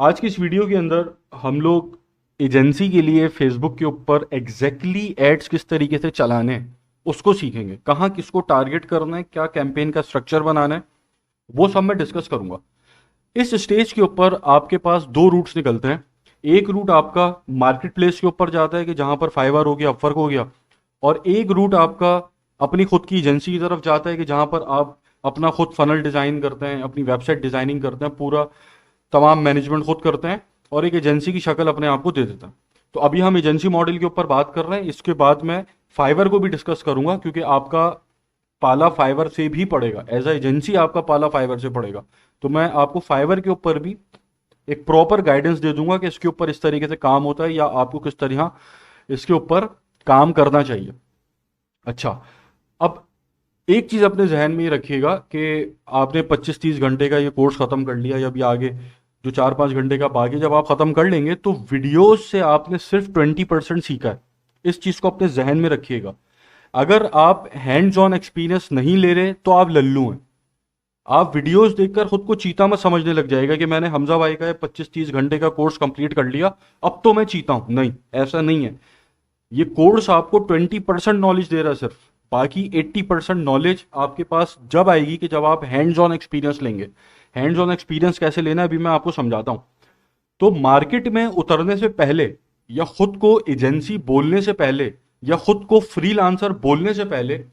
आज की इस वीडियो के अंदर हम लोग एजेंसी के लिए फेसबुक के ऊपर एग्जैक्टली एड्स किस तरीके से चलाने हैं उसको सीखेंगे। कहाँ किसको टारगेट करना है, क्या कैंपेन का स्ट्रक्चर बनाना है, वो सब मैं डिस्कस करूंगा। इस स्टेज के ऊपर आपके पास दो रूट्स निकलते हैं। एक रूट आपका मार्केट प्लेस के ऊपर जाता है कि जहां पर फाइवर हो गया, अपवर्क हो गया, और एक रूट आपका अपनी खुद की एजेंसी की तरफ जाता है कि जहां पर आप अपना खुद फनल डिजाइन करते हैं, अपनी वेबसाइट डिजाइनिंग करते हैं, पूरा तमाम मैनेजमेंट खुद करते हैं और एक एजेंसी की शक्ल अपने आप को दे देता है। तो अभी हम एजेंसी मॉडल के ऊपर बात कर रहे हैं। इसके बाद मैं फाइवर को भी डिस्कस करूंगा क्योंकि आपका पाला फाइवर से भी पड़ेगा, एज अ एजेंसी आपका पाला फाइवर से पड़ेगा। तो मैं आपको फाइवर के ऊपर भी एक प्रॉपर गाइडेंस दे दूंगा कि इसके ऊपर इस तरीके से काम होता है या आपको किस तरह इसके ऊपर काम करना चाहिए। अच्छा, अब एक चीज अपने जहन में ये रखिएगा कि आपने 25-30 घंटे का ये कोर्स खत्म कर लिया या अभी आगे जो 4-5 घंटे का बाकी, जब आप खत्म कर लेंगे तो वीडियोस से आपने सिर्फ 20% सीखा है। इस चीज को अपने जहन में रखिएगा। अगर आप हैंड्स ऑन एक्सपीरियंस नहीं ले रहे तो आप लल्लू हैं। आप वीडियोस देखकर खुद को चीता मत समझने लग जाएगा कि मैंने हमजा भाई का 25-30 घंटे का कोर्स कंप्लीट कर लिया, अब तो मैं चीता हूं। नहीं, ऐसा नहीं है। ये कोर्स आपको 20% नॉलेज दे रहा है सिर्फ। बाकी 80% नॉलेज आपके पास जब आएगी कि जब आप हैंड्स ऑन एक्सपीरियंस लेंगे। हैंड्स ऑन एक्सपीरियंस कैसे लेना है अभी मैं आपको समझाता हूं। तो मार्केट में उतरने से पहले या खुद को एजेंसी बोलने से पहले या खुद को फ्रीलांसर बोलने से पहले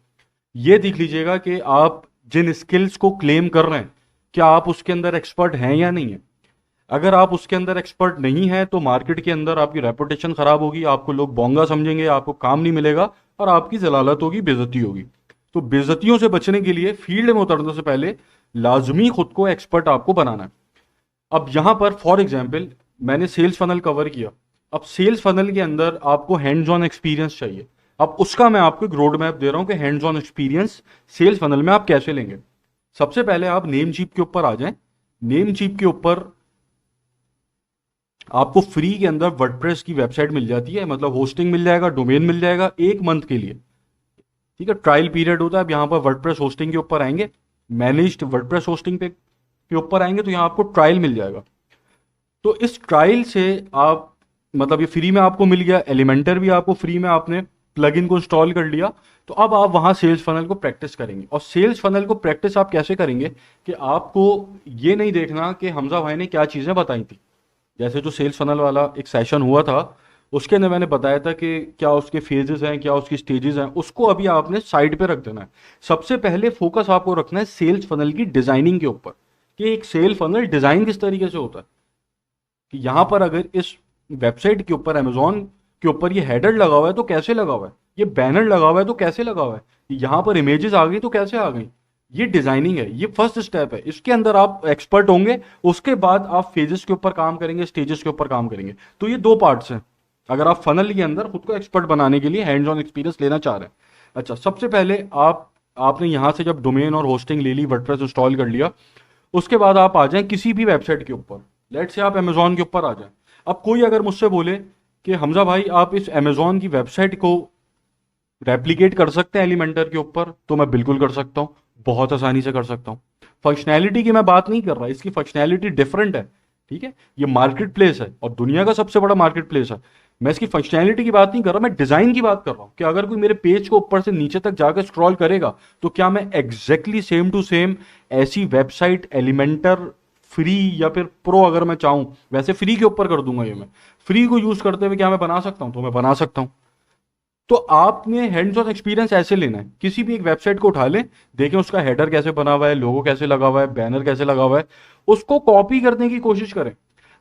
ये देख लीजिएगा कि आप जिन स्किल्स को क्लेम कर रहे हैं क्या आप उसके अंदर एक्सपर्ट हैं या नहीं है। अगर आप उसके अंदर एक्सपर्ट नहीं है तो मार्केट के अंदर आपकी रेपुटेशन खराब होगी, आपको लोग बोंगा समझेंगे, आपको काम नहीं मिलेगा और आपकी जलालत होगी, बेइज्जती होगी। तो बेइज्जतियों से बचने के लिए फील्ड में उतरने से पहले लाजमी खुद को एक्सपर्ट आपको बनाना है। अब यहां पर फॉर एग्जाम्पल मैंने सेल्स फनल कवर किया। अब सेल्स फनल के अंदर आपको हैंड्स ऑन एक्सपीरियंस चाहिए। अब उसका मैं आपको एक रोड मैप दे रहा हूं कि hands on experience sales funnel में आप कैसे लेंगे। सबसे पहले आप नेम चीप के ऊपर आ जाएं। नेम चीप के ऊपर आपको फ्री के अंदर वर्डप्रेस की वेबसाइट मिल जाती है, मतलब होस्टिंग मिल जाएगा, डोमेन मिल जाएगा 1 मंथ के लिए। ठीक है, ट्रायल पीरियड होता है। अब यहाँ पर वर्डप्रेस होस्टिंग के ऊपर आएंगे, मैनेज्ड वर्डप्रेस होस्टिंग पे के ऊपर आएंगे तो यहाँ आपको ट्रायल मिल जाएगा। तो इस ट्रायल से आप, मतलब ये फ्री में आपको मिल गया, एलिमेंटर भी आपको फ्री में, आपने प्लगइन को इंस्टॉल कर लिया। तो अब आप वहां सेल्स फनल को प्रैक्टिस करेंगे। और सेल्स फनल को प्रैक्टिस आप कैसे करेंगे कि आपको ये नहीं देखना कि हमजा भाई ने क्या चीजें बताई थी। जैसे जो सेल्स फनल वाला एक सेशन हुआ था उसके अंदर मैंने बताया था कि क्या उसके फेजेस हैं, क्या उसकी स्टेजेस हैं, उसको अभी आपने साइड पे रख देना है। सबसे पहले फोकस आपको रखना है सेल्स फनल की डिजाइनिंग के ऊपर कि एक सेल फनल डिजाइन किस तरीके से होता है। कि यहां पर अगर इस वेबसाइट के ऊपर, अमेजोन के ऊपर ये हेडर लगा हुआ है तो कैसे लगा हुआ है, ये बैनर लगा हुआ है तो कैसे लगा हुआ है, यहां पर इमेजेस आ गई तो कैसे आ गई। ये डिजाइनिंग है, ये फर्स्ट स्टेप है। इसके अंदर आप एक्सपर्ट होंगे, उसके बाद आप फेजेस के ऊपर काम करेंगे, स्टेजेस के ऊपर काम करेंगे। तो ये दो पार्ट्स हैं अगर आप फनल के अंदर खुद को एक्सपर्ट बनाने के लिए हैंड्स ऑन एक्सपीरियंस लेना चाह रहे हैं। अच्छा, सबसे पहले आपने यहां से जब डोमेन और होस्टिंग ले ली, वर्डप्रेस इंस्टॉल कर लिया, उसके बाद आप आ जाएं किसी भी वेबसाइट के ऊपर। लेट से आप अमेजोन के ऊपर आ जाएं। अब कोई अगर मुझसे बोले कि हमजा भाई आप इस अमेजोन की वेबसाइट को रेप्लिकेट कर सकते हैं एलिमेंटर के ऊपर, तो मैं बिल्कुल कर सकता हूं, बहुत आसानी से कर सकता हूं। फंक्शनैलिटी की मैं बात नहीं कर रहा, इसकी फंक्शनैलिटी डिफरेंट है। ठीक है, ये मार्केट प्लेस है और दुनिया का सबसे बड़ा मार्केट प्लेस है। मैं इसकी फंक्शनैलिटी की बात नहीं कर रहा, मैं डिजाइन की बात कर रहा हूं कि अगर कोई मेरे पेज को ऊपर से नीचे तक जाकर स्क्रॉल करेगा तो क्या मैं एग्जैक्टली सेम टू सेम ऐसी वेबसाइट एलिमेंटर फ्री या फिर प्रो अगर मैं चाहूं, वैसे फ्री के ऊपर कर दूंगा। ये मैं फ्री को यूज करते हुए क्या मैं बना सकता हूं, तो मैं बना सकता हूं। तो आपने हैंड्स ऑन एक्सपीरियंस ऐसे लेना है, किसी भी एक वेबसाइट को उठा लें, देखें उसका हेडर कैसे बना हुआ है, लोगो कैसे लगा हुआ है, बैनर कैसे लगा हुआ है, उसको कॉपी करने की कोशिश करें।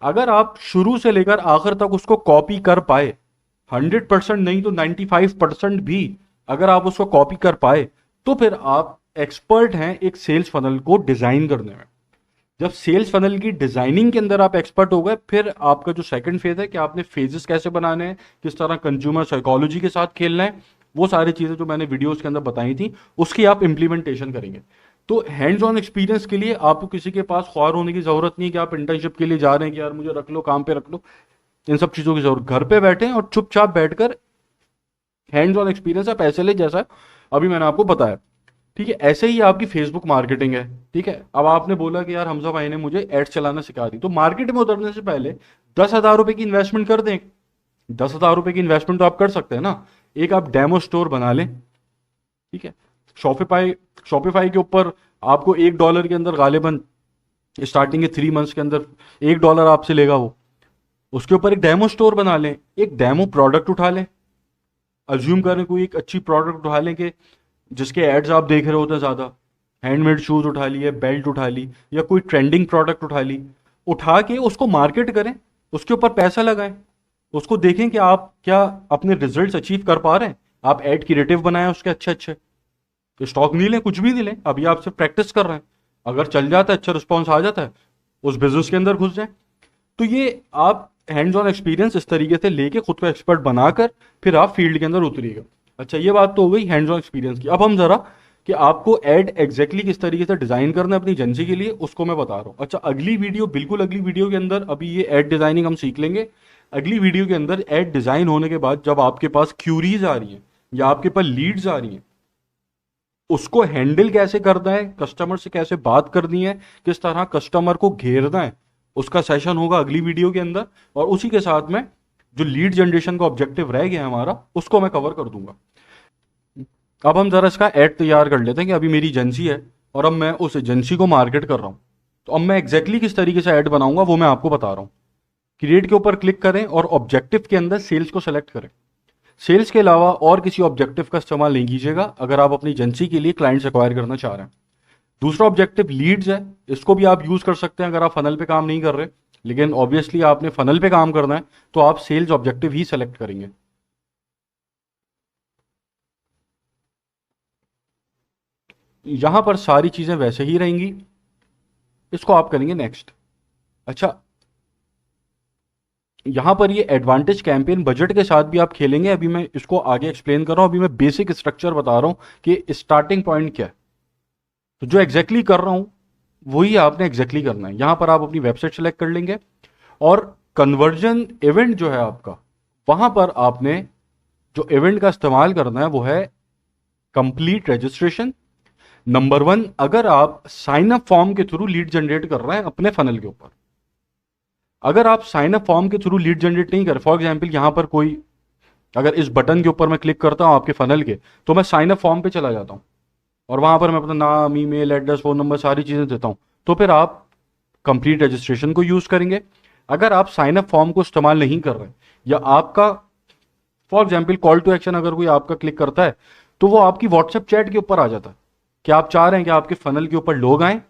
अगर आप शुरू से लेकर आखिर तक उसको कॉपी कर पाए, 100% नहीं तो 95% भी अगर आप उसको कॉपी कर पाए, तो फिर आप एक्सपर्ट हैं एक सेल्स फनल को डिजाइन करने में। जब सेल्स फनल की डिजाइनिंग के अंदर आप एक्सपर्ट हो गए, फिर आपका जो सेकंड फेज है कि आपने फेजेस कैसे बनाने हैं, किस तरह कंज्यूमर साइकोलॉजी के साथ खेलना है, वो सारी चीजें जो मैंने वीडियोस के अंदर बताई थी उसकी आप इंप्लीमेंटेशन करेंगे। तो हैंड्स ऑन एक्सपीरियंस के लिए आपको किसी के पास ख्वार होने की जरूरत नहीं कि आप इंटर्नशिप के लिए जा रहे हैं कि यार मुझे रख लो, काम पे रख लो। इन सब चीजों की जरूरत, घर पे बैठे और चुपचाप बैठकर हैंड्स ऑन एक्सपीरियंस आप ऐसे ले जैसा अभी मैंने आपको बताया। ठीक है, ऐसे ही आपकी फेसबुक मार्केटिंग है। ठीक है, अब आपने बोला कि यार हमजा भाई ने मुझे एड चलाना सिखा दी, तो मार्केट में उतरने से पहले 10,000 रुपए की इन्वेस्टमेंट कर दें। 10,000 रुपए की इन्वेस्टमेंट तो आप कर सकते हैं ना। एक आप डेमो स्टोर बना लें। ठीक है, शॉपिफाई शॉपिफाई के ऊपर आपको $1 के अंदर गालिबन स्टार्टिंग के 3 मंथ्स के अंदर $1 आपसे लेगा वो। उसके ऊपर एक डेमो स्टोर बना लें, एक डेमो प्रोडक्ट उठा लें। अज्यूम करें कोई एक अच्छी प्रोडक्ट उठा लें कि जिसके एड्स आप देख रहे होते हैं ज़्यादा। हैंडमेड शूज़ उठा लिए, बेल्ट उठा ली, या कोई ट्रेंडिंग प्रोडक्ट उठा ली। उठा के उसको मार्केट करें, उसके ऊपर पैसा लगाएं। उसको देखें कि आप क्या अपने रिजल्ट्स अचीव कर पा रहे हैं। आप एड क्रिएटिव बनाएं उसके अच्छे अच्छे। स्टॉक नहीं लें, कुछ भी नहीं लें, अभी आप सिर्फ प्रैक्टिस कर रहे हैं। अगर चल जाता है, अच्छा रिस्पॉन्स आ जाता है, उस बिजनेस के अंदर घुस जाए। तो ये आप हैंड्स ऑन एक्सपीरियंस इस तरीके से लेके खुद को एक्सपर्ट बनाकर फिर आप फील्ड के अंदर उतरिएगा। अच्छा, ये बात तो हो गई हैंड्स ऑन एक्सपीरियंस की। अब हम जरा कि आपको एड एग्जैक्टली किस तरीके से डिजाइन करना है अपनी एजेंसी के लिए, उसको मैं बता रहा हूँ। अच्छा, अगली वीडियो, बिल्कुल अगली वीडियो के अंदर अभी ये एड डिजाइनिंग हम सीख लेंगे। अगली वीडियो के अंदर एड डिजाइन होने के बाद जब आपके पास क्यूरीज आ रही हैं या आपके पास लीड्स आ रही हैं, उसको हैंडल कैसे करना है, कस्टमर से कैसे बात करनी है, किस तरह कस्टमर को घेरना है, उसका सेशन होगा अगली वीडियो के अंदर। और उसी के साथ में जो लीड जनरेशन का ऑब्जेक्टिव रह गया हमारा, उसको मैं कवर कर दूंगा। अब हम जरा इसका एड तैयार कर लेते हैं कि अभी मेरी एजेंसी है और अब मैं उस एजेंसी को मार्केट कर रहा हूं। तो अब मैं एग्जैक्टली किस तरीके से ऐड बनाऊंगा वो मैं आपको बता रहा हूं। क्रिएट के ऊपर क्लिक करें और ऑब्जेक्टिव के अंदर सेल्स को सेलेक्ट करें। सेल्स के अलावा और किसी ऑब्जेक्टिव का इस्तेमाल नहीं कीजिएगा अगर आप अपनी एजेंसी के लिए क्लाइंट्स एक्वायर करना चाह रहे हैं। दूसरा ऑब्जेक्टिव लीड्स है, इसको भी आप यूज कर सकते हैं अगर आप फनल पे काम नहीं कर रहे। लेकिन ऑब्वियसली आपने फनल पे काम करना है तो आप सेल्स ऑब्जेक्टिव ही सेलेक्ट करेंगे। यहां पर सारी चीजें वैसे ही रहेंगी, इसको आप करेंगे नेक्स्ट। अच्छा, यहां पर ये एडवांटेज कैंपेन बजट के साथ भी आप खेलेंगे, अभी मैं इसको आगे एक्सप्लेन कर रहा हूं। अभी मैं बेसिक स्ट्रक्चर बता रहा हूं कि स्टार्टिंग पॉइंट क्या है। तो जो एग्जैक्टली कर रहा हूं वही आपने एग्जैक्टली करना है। यहां पर आप अपनी वेबसाइट सेलेक्ट कर लेंगे और कन्वर्जन इवेंट जो है आपका, वहां पर आपने जो इवेंट का इस्तेमाल करना है वो है कंप्लीट रजिस्ट्रेशन। नंबर 1, अगर आप साइन अप फॉर्म के थ्रू लीड जनरेट कर रहे हैं अपने फनल के ऊपर। अगर आप साइन अप फॉर्म के थ्रू लीड जनरेट नहीं कर, फॉर एग्जाम्पल यहां पर कोई, अगर इस बटन के ऊपर मैं क्लिक करता हूं आपके फनल के, तो मैं साइन अप फॉर्म पे चला जाता हूं और वहां पर मैं अपना नाम, ईमेल एड्रेस, फोन नंबर, सारी चीजें देता हूं। तो फिर आप कंप्लीट रजिस्ट्रेशन को यूज करेंगे। अगर आप साइन अप फॉर्म को इस्तेमाल नहीं कर रहे या आपका for example call to action अगर कोई आपका क्लिक करता है तो वो आपकी व्हाट्सएप चैट के ऊपर आ जाता है कि आप चाह रहे हैं कि आपके फनल के ऊपर लोग आए,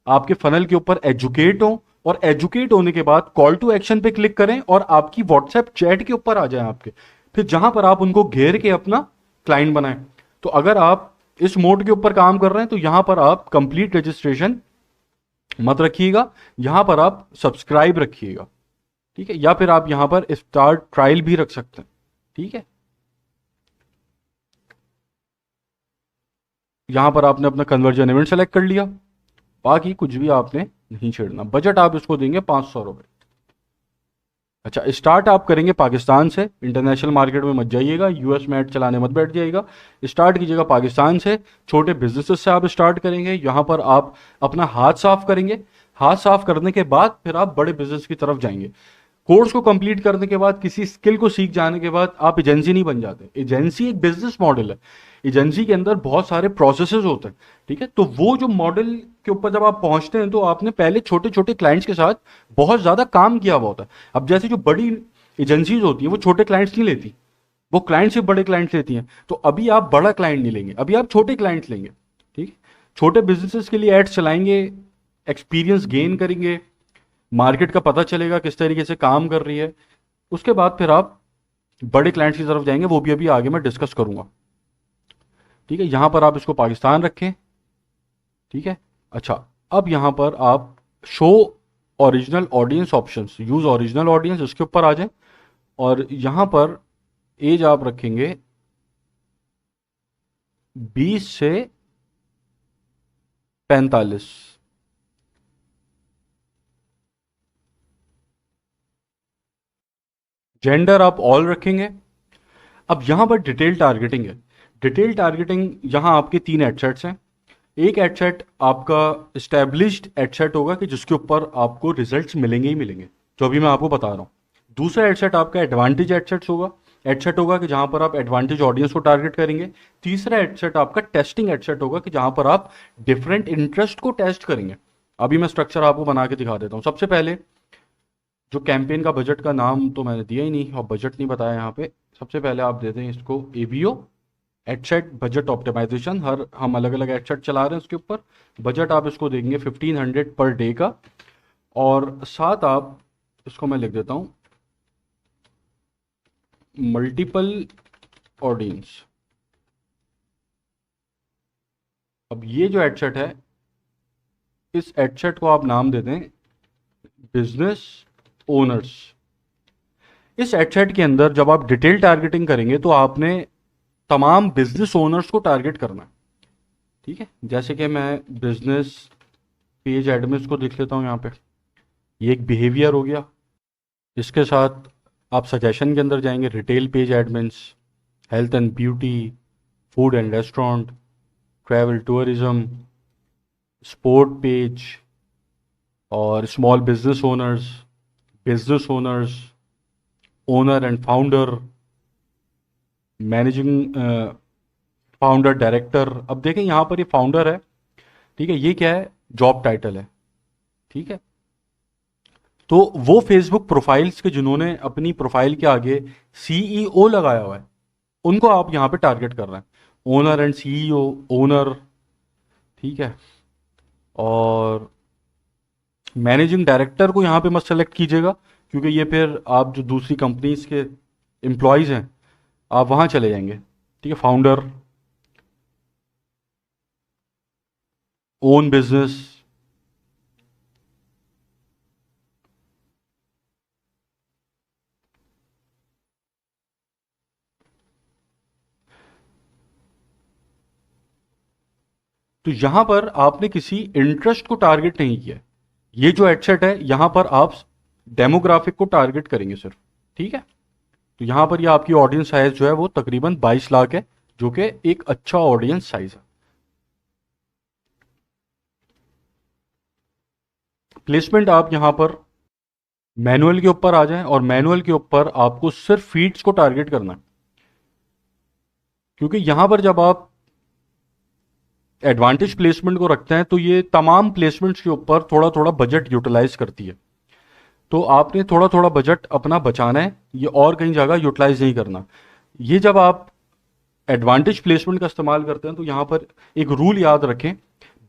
आपके फनल के ऊपर एजुकेट हो, और एजुकेट होने के बाद कॉल टू एक्शन पे क्लिक करें और आपकी व्हाट्सएप चैट के ऊपर आ जाए आपके, फिर जहां पर आप उनको घेर के अपना क्लाइंट बनाएं। तो अगर आप इस मोड के ऊपर काम कर रहे हैं तो यहां पर आप कंप्लीट रजिस्ट्रेशन मत रखिएगा, यहां पर आप सब्सक्राइब रखिएगा। ठीक है, या फिर आप यहां पर स्टार्ट ट्रायल भी रख सकते हैं। ठीक है, यहां पर आपने अपना कन्वर्जन इवेंट सेलेक्ट कर लिया, बाकी कुछ भी आपने नहीं छेड़ना। बजट आप इसको देंगे ₹500। अच्छा, स्टार्ट आप करेंगे पाकिस्तान से, इंटरनेशनल मार्केट में मत जाइएगा, यूएस में ऐड चलाने मत बैठ जाइएगा। स्टार्ट कीजिएगा पाकिस्तान से, छोटे बिजनेसेस से आप स्टार्ट करेंगे। यहाँ पर आप अपना हाथ साफ करेंगे। हाथ साफ करने के बाद फिर आप बड़े बिजनेस की तरफ जाएंगे। कोर्स को कंप्लीट करने के बाद, किसी स्किल को सीख जाने के बाद आप एजेंसी नहीं बन जाते। एजेंसी एक बिजनेस मॉडल है। एजेंसी के अंदर बहुत सारे प्रोसेसेस होते हैं। ठीक है, तो वो जो मॉडल के ऊपर जब आप पहुंचते हैं तो आपने पहले छोटे छोटे क्लाइंट्स के साथ बहुत ज्यादा काम किया हुआ होता है। अब जैसे जो बड़ी एजेंसीज होती हैं वो छोटे क्लाइंट्स नहीं लेती, वो क्लाइंट से बड़े क्लाइंट्स लेती हैं। तो अभी आप बड़ा क्लाइंट नहीं लेंगे, अभी आप छोटे क्लाइंट्स लेंगे। ठीक है, छोटे बिजनेसेस के लिए एड्स चलाएंगे, एक्सपीरियंस गेन करेंगे, मार्केट का पता चलेगा किस तरीके से काम कर रही है। उसके बाद फिर आप बड़े क्लाइंट्स की तरफ जाएंगे, वो भी अभी आगे मैं डिस्कस करूंगा। ठीक है, यहां पर आप इसको पाकिस्तान रखें। ठीक है, अच्छा, अब यहां पर आप show original audience options, use original audience, इसके ऊपर आ जाए और यहां पर एज आप रखेंगे 20 से 45। जेंडर आप ऑल रखेंगे। अब यहां पर डिटेल टारगेटिंग है। डिटेल टारगेटिंग, यहां आपके 3 एडसेट्स हैं। एक एडसेट आपका इस्टेब्लिश्ड एडसेट होगा कि जिसके ऊपर आपको रिजल्ट्स मिलेंगे ही मिलेंगे, जो अभी मैं आपको बता रहा हूँ। दूसरा एडसेट आपका एडवांटेज एडसेट होगा कि जहां पर आप एडवांटेज ऑडियंस को टारगेट करेंगे। तीसरा एडसेट आपका टेस्टिंग एडसेट होगा कि जहां पर आप डिफरेंट इंटरेस्ट को टेस्ट करेंगे। अभी मैं स्ट्रक्चर आपको बना के दिखा देता हूँ। सबसे पहले जो कैंपेन का बजट का नाम तो मैंने दिया ही नहीं और बजट नहीं बताया यहाँ पे। सबसे पहले आप देते हैं इसको एबीओ, एडसेट बजट ऑप्टिमाइजेशन। हर हम अलग अलग एडसेट चला रहे हैं उसके ऊपर। बजट आप इसको देंगे 1500 पर डे का, और साथ आप इसको मैं लिख देता हूँ मल्टीपल ऑडियंस। अब ये जो एडसेट है, इस एडसेट को आप नाम दे दें बिजनेस ओनर्स। इस एडसेट के अंदर जब आप डिटेल टारगेटिंग करेंगे तो आपने तमाम बिजनेस ओनर्स को टारगेट करना है। ठीक है, जैसे कि मैं बिजनेस पेज एडमिन्स को लिख लेता हूँ यहाँ पे। ये एक बिहेवियर हो गया। इसके साथ आप सजेशन के अंदर जाएंगे, retail page admins, health and beauty, food and restaurant, travel tourism, sport page, और small business owners, owner and founder, managing founder director. अब देखें यहाँ पर ये फाउंडर है, ठीक है, ये क्या है, जॉब टाइटल है। ठीक है, तो वो फेसबुक प्रोफाइल्स के जिन्होंने अपनी प्रोफाइल के आगे सीईओ लगाया हुआ है, उनको आप यहाँ पे टारगेट कर रहे हैं। ओनर एंड सीईओ, ओनर, ठीक है। और मैनेजिंग डायरेक्टर को यहाँ पे मत सेलेक्ट कीजिएगा, क्योंकि ये फिर आप जो दूसरी कंपनीज के एम्प्लॉयज़ हैं आप वहाँ चले जाएंगे। ठीक है, फाउंडर, ओन बिजनेस, तो यहां पर आपने किसी इंटरेस्ट को टारगेट नहीं किया। ये जो एडसेट है यहां पर आप डेमोग्राफिक को टारगेट करेंगे सिर्फ। ठीक है, तो यहां पर ये आपकी ऑडियंस साइज जो है वो तकरीबन 22 लाख है, जो कि एक अच्छा ऑडियंस साइज है। प्लेसमेंट आप यहां पर मैनुअल के ऊपर आ जाएं, और मैनुअल के ऊपर आपको सिर्फ फीड्स को टारगेट करना है, क्योंकि यहां पर जब आप एडवांटेज प्लेसमेंट को रखते हैं तो ये तमाम प्लेसमेंट्स के ऊपर थोड़ा थोड़ा बजट यूटिलाइज करती है। तो आपने थोड़ा थोड़ा बजट अपना बचाना है, ये और कहीं जगह यूटिलाइज नहीं करना। ये जब आप एडवांटेज प्लेसमेंट का इस्तेमाल करते हैं तो यहां पर एक रूल याद रखें,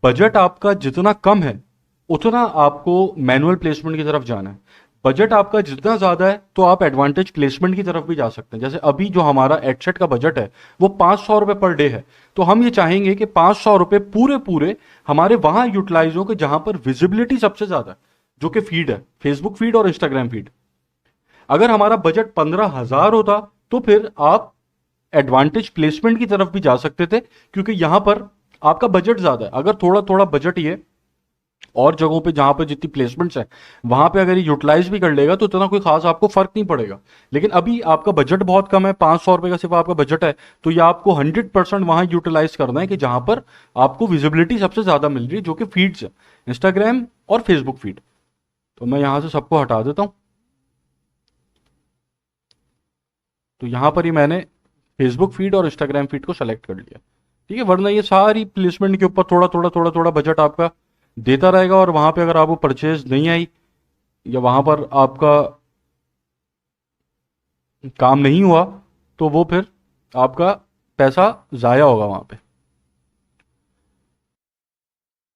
बजट आपका जितना कम है उतना आपको मैनुअल प्लेसमेंट की तरफ जाना है। बजट आपका जितना ज्यादा है तो आप एडवांटेज प्लेसमेंट की तरफ भी जा सकते हैं। जैसे अभी जो हमारा एडसेट का बजट है वो 500 रुपए पर डे है, तो हम ये चाहेंगे कि 500 रुपए पूरे पूरे हमारे वहां यूटिलाइज हो कि जहां पर विजिबिलिटी सबसे ज्यादा है, जो कि फीड है, फेसबुक फीड और इंस्टाग्राम फीड। अगर हमारा बजट 15,000 होता तो फिर आप एडवांटेज प्लेसमेंट की तरफ भी जा सकते थे, क्योंकि यहां पर आपका बजट ज्यादा है। अगर थोड़ा थोड़ा बजट ये और जगहों पे जहां पे जितनी प्लेसमेंट्स हैं वहां पे अगर ये यूटिलाइज भी कर लेगा तो इतना कोई खास आपको फर्क नहीं पड़ेगा। लेकिन अभी आपका बजट बहुत कम है, 500 रुपए का सिर्फ आपका बजट है, तो ये आपको 100% वहां यूटिलाइज करना है कि जहां पर आपको विजिबिलिटी सबसे ज्यादा मिल रही है, जो कि फीड्स है, इंस्टाग्राम और फेसबुक फीड। तो मैं यहां से सबको हटा देता हूं। तो यहां पर ही मैंने फेसबुक फीड और इंस्टाग्राम फीड को सेलेक्ट कर लिया। ठीक है, वरना ये सारी प्लेसमेंट के ऊपर थोड़ा थोड़ा थोड़ा थोड़ा बजट आपका देता रहेगा, और वहां पे अगर आपको परचेज नहीं आई या वहां पर आपका काम नहीं हुआ तो वो फिर आपका पैसा जाया होगा वहां पे।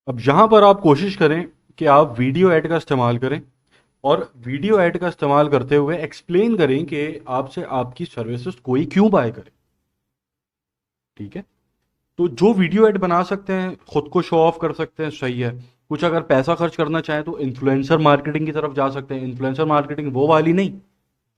अब यहां पर आप कोशिश करें कि आप वीडियो ऐड का इस्तेमाल करें, और वीडियो ऐड का इस्तेमाल करते हुए एक्सप्लेन करें कि आपसे आपकी सर्विसेज कोई क्यों बाय करे। ठीक है, तो जो वीडियो ऐड बना सकते हैं, खुद को शो ऑफ कर सकते हैं, सही है। कुछ अगर पैसा खर्च करना चाहें तो इन्फ्लुएंसर मार्केटिंग की तरफ जा सकते हैं। इन्फ्लुएंसर मार्केटिंग वो वाली नहीं,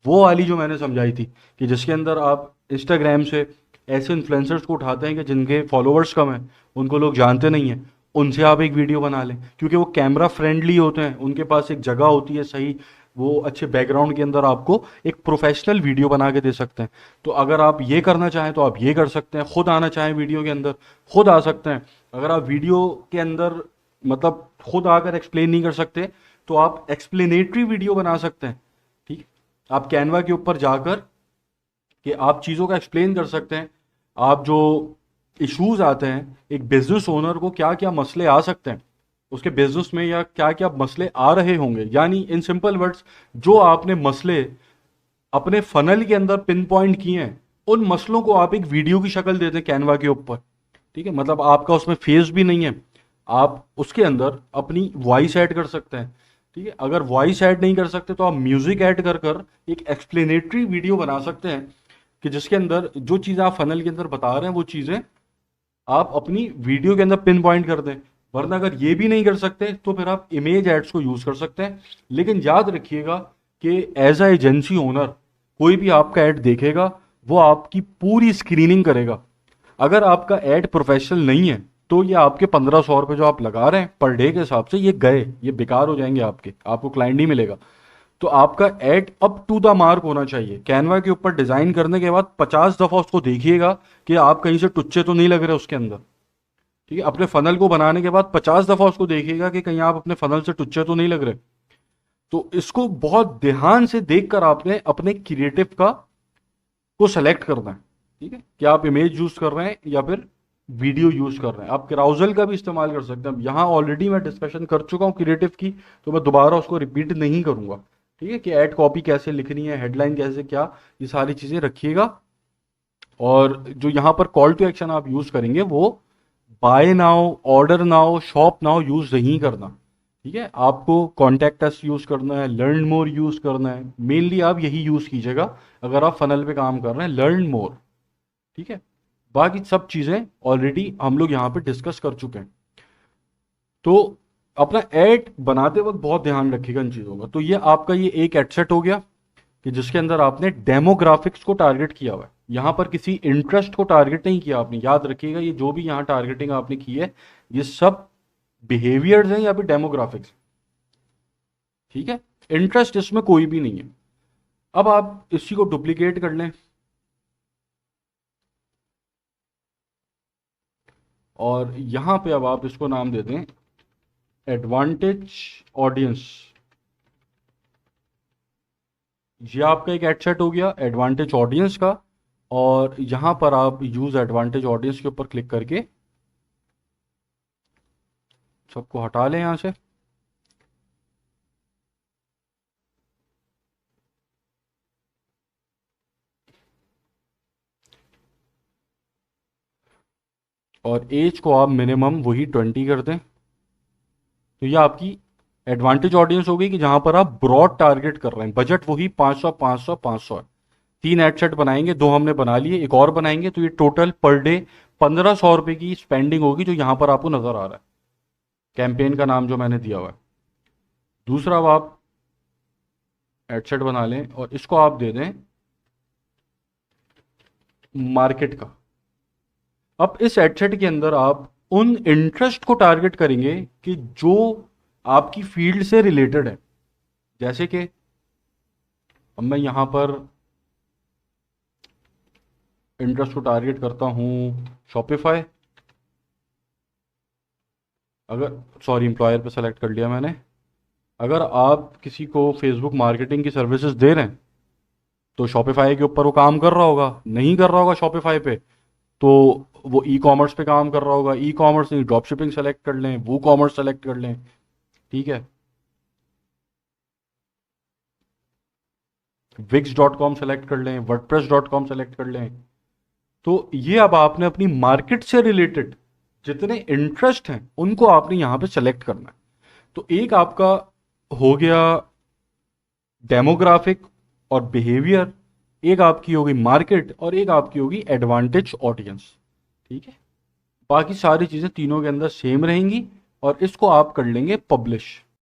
वो वाली जो मैंने समझाई थी, कि जिसके अंदर आप इंस्टाग्राम से ऐसे इन्फ्लुएंसर्स को उठाते हैं कि जिनके फॉलोअर्स कम हैं, उनको लोग जानते नहीं हैं, उनसे आप एक वीडियो बना लें, क्योंकि वो कैमरा फ्रेंडली होते हैं, उनके पास एक जगह होती है सही, वो अच्छे बैकग्राउंड के अंदर आपको एक प्रोफेशनल वीडियो बना के दे सकते हैं। तो अगर आप ये करना चाहें तो आप ये कर सकते हैं। खुद आना चाहें वीडियो के अंदर खुद आ सकते हैं, अगर आप वीडियो के अंदर मतलब खुद आकर एक्सप्लेन नहीं कर सकते तो आप एक्सप्लेनेटरी वीडियो बना सकते हैं। ठीक है, आप कैनवा के ऊपर जाकर कि आप चीज़ों का एक्सप्लेन कर सकते हैं। आप जो इश्यूज आते हैं एक बिजनेस ओनर को, क्या क्या मसले आ सकते हैं उसके बिजनेस में, या क्या क्या मसले आ रहे होंगे, यानी इन सिंपल वर्ड्स जो आपने मसले अपने फनल के अंदर पिन पॉइंट किए हैं उन मसलों को आप एक वीडियो की शक्ल देते हैं कैनवा के ऊपर। ठीक है, मतलब आपका उसमें फेस भी नहीं है, आप उसके अंदर अपनी वॉइस ऐड कर सकते हैं। ठीक है, अगर वॉइस ऐड नहीं कर सकते तो आप म्यूजिक ऐड कर कर एक एक्सप्लेनेटरी वीडियो बना सकते हैं कि जिसके अंदर जो चीज़ें आप फनल के अंदर बता रहे हैं वो चीज़ें आप अपनी वीडियो के अंदर पिन पॉइंट कर दें। वरना अगर ये भी नहीं कर सकते तो फिर आप इमेज एड्स को यूज़ कर सकते हैं। लेकिन याद रखिएगा कि एज अ एजेंसी ओनर कोई भी आपका ऐड देखेगा वो आपकी पूरी स्क्रीनिंग करेगा। अगर आपका ऐड प्रोफेशनल नहीं है तो ये आपके 1500 रुपये जो आप लगा रहे हैं पर डे के हिसाब से ये गए, ये बेकार हो जाएंगे, आपको क्लाइंट नहीं मिलेगा। तो आपका ad up to the mark होना चाहिए। कैनवा के ऊपर डिजाइन करने के बाद 50 दफा उसको देखिएगा कि आप कहीं से टुच्चे तो नहीं लग रहे उसके अंदर। ठीक है, अपने फनल को बनाने के बाद 50 दफा उसको देखिएगा कि कहीं आप अपने फनल से टुच्चे तो नहीं लग रहे। तो इसको बहुत ध्यान से देखकर आपने अपने क्रिएटिव का को सेलेक्ट करना है। ठीक है, कि आप इमेज यूज कर रहे हैं या फिर वीडियो यूज कर रहे हैं। आप क्राउजल का भी इस्तेमाल कर सकते हैं। यहाँ ऑलरेडी मैं डिस्कशन कर चुका हूँ क्रिएटिव की, तो मैं दोबारा उसको रिपीट नहीं करूंगा। ठीक है, कि ऐड कॉपी कैसे लिखनी है, हेडलाइन कैसे, क्या, ये सारी चीजें रखिएगा। और जो यहाँ पर कॉल टू एक्शन आप यूज करेंगे वो buy now, order now, shop now use नहीं करना। ठीक है, आपको कॉन्टैक्ट अस यूज करना है, लर्न मोर यूज करना है। मेनली आप यही यूज कीजिएगा अगर आप फनल पे काम कर रहे हैं, लर्न मोर। ठीक है, बाकी सब चीजें ऑलरेडी हम लोग यहाँ पे डिस्कस कर चुके हैं। तो अपना ऐड बनाते वक्त बहुत ध्यान रखिएगा इन चीजों का। तो ये आपका ये एक एड सेट हो गया कि जिसके अंदर आपने डेमोग्राफिक्स को टारगेट किया हुआ है। यहां पर किसी इंटरेस्ट को टारगेट नहीं किया आपने। याद रखिएगा ये जो भी यहां टारगेटिंग आपने की है ये सब बिहेवियर्स हैं या फिर डेमोग्राफिक्स। ठीक है, इंटरेस्ट इसमें कोई भी नहीं है। अब आप इसी को डुप्लीकेट कर लें और यहां पे अब आप इसको नाम दे दें एडवांटेज ऑडियंस। ये आपका एक एड सेट हो गया एडवांटेज ऑडियंस का। और यहां पर आप यूज एडवांटेज ऑडियंस के ऊपर क्लिक करके सबको हटा लें यहां से। और एज को आप मिनिमम वही 20 कर दें। तो ये आपकी एडवांटेज ऑडियंस हो गई कि जहां पर आप ब्रॉड टारगेट कर रहे हैं। बजट वही 500 500 500 है। 3 एड सेट बनाएंगे, 2 हमने बना लिए, एक और बनाएंगे, तो ये टोटल पर डे 1500 रुपये की स्पेंडिंग होगी जो यहां पर आपको नजर आ रहा है, कैंपेन का नाम जो मैंने दिया हुआ है। दूसरा अब आप एड सेट बना लें और इसको आप दे दें मार्केट का। अब इस एड सेट के अंदर आप उन इंटरेस्ट को टारगेट करेंगे कि जो आपकी फील्ड से रिलेटेड है। जैसे कि अब मैं यहां पर इंटरेस्ट को टारगेट करता हूं शॉपिफाई। अगर सॉरी एम्प्लॉयर पे सेलेक्ट कर लिया मैंने। अगर आप किसी को फेसबुक मार्केटिंग की सर्विसेज दे रहे हैं तो शॉपिफाई के ऊपर वो काम कर रहा होगा, नहीं कर रहा होगा शॉपिफाई पे तो वो ई कॉमर्स पे काम कर रहा होगा। ई कॉमर्स नहीं, ड्रॉप शिपिंग सेलेक्ट कर लें, वो कॉमर्स सेलेक्ट कर लें। ठीक है, wix.com सेलेक्ट कर लें, wordpress.com सेलेक्ट कर लें। तो ये अब आपने अपनी मार्केट से रिलेटेड जितने इंटरेस्ट हैं उनको आपने यहां पे सेलेक्ट करना है। तो एक आपका हो गया डेमोग्राफिक और बिहेवियर, एक आपकी होगी मार्केट और एक आपकी होगी एडवांटेज ऑडियंस। ठीक है, बाकी सारी चीजें तीनों के अंदर सेम रहेंगी और इसको आप कर लेंगे पब्लिश।